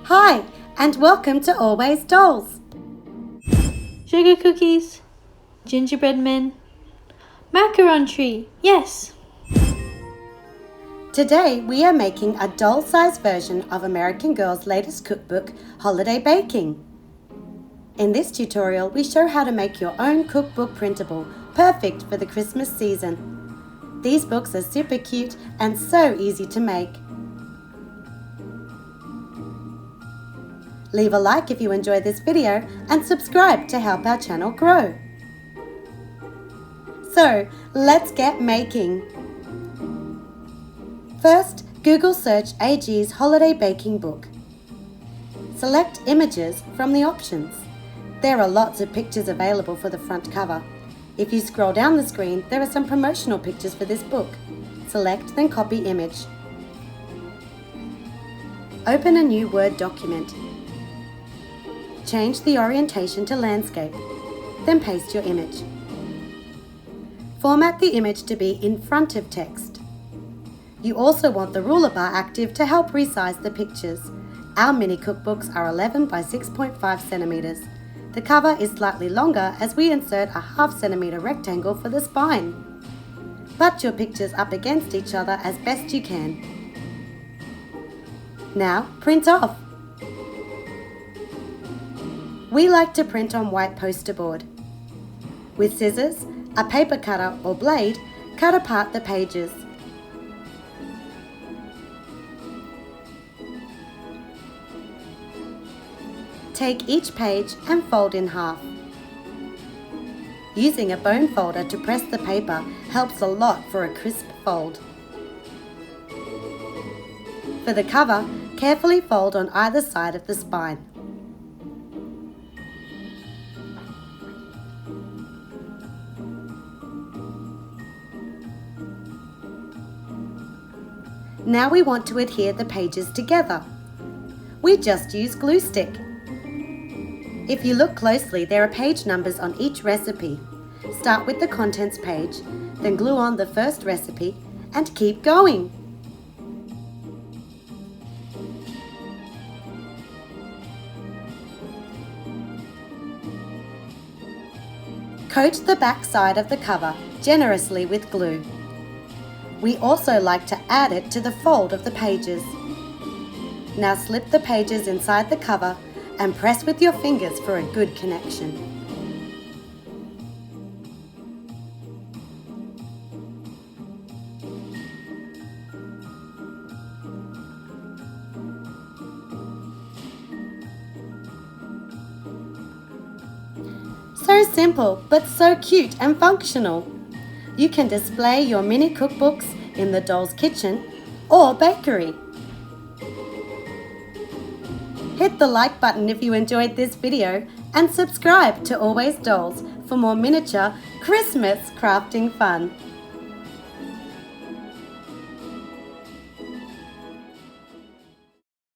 Hi, and welcome to Always Dolls. Sugar cookies, gingerbread men, macaron tree, yes. Today we are making a doll-sized version of American Girl's latest cookbook, Holiday Baking. In this tutorial, we show how to make your own cookbook printable, perfect for the Christmas season. These books are super cute and so easy to make. Leave a like if you enjoyed this video and subscribe to help our channel grow. So, let's get making. First, Google search AG's Holiday Baking Book. Select Images from the options. There are lots of pictures available for the front cover. If you scroll down the screen, there are some promotional pictures for this book. Select, then copy image. Open a new Word document. Change the orientation to landscape, then paste your image. Format the image to be in front of text. You also want the ruler bar active to help resize the pictures. Our mini cookbooks are 11 by 6.5 centimeters. The cover is slightly longer as we insert a ½ centimeter rectangle for the spine. Butt your pictures up against each other as best you can. Now, print off. We like to print on white poster board. With scissors, a paper cutter or blade, cut apart the pages. Take each page and fold in half. Using a bone folder to press the paper helps a lot for a crisp fold. For the cover, carefully fold on either side of the spine. Now we want to adhere the pages together. We just use glue stick. If you look closely, there are page numbers on each recipe. Start with the contents page, then glue on the first recipe and keep going. Coat the back side of the cover generously with glue. We also like to add it to the fold of the pages. Now slip the pages inside the cover and press with your fingers for a good connection. So simple, but so cute and functional. You can display your mini cookbooks in the doll's kitchen or bakery. Hit the like button if you enjoyed this video and subscribe to Always Dolls for more miniature Christmas crafting fun.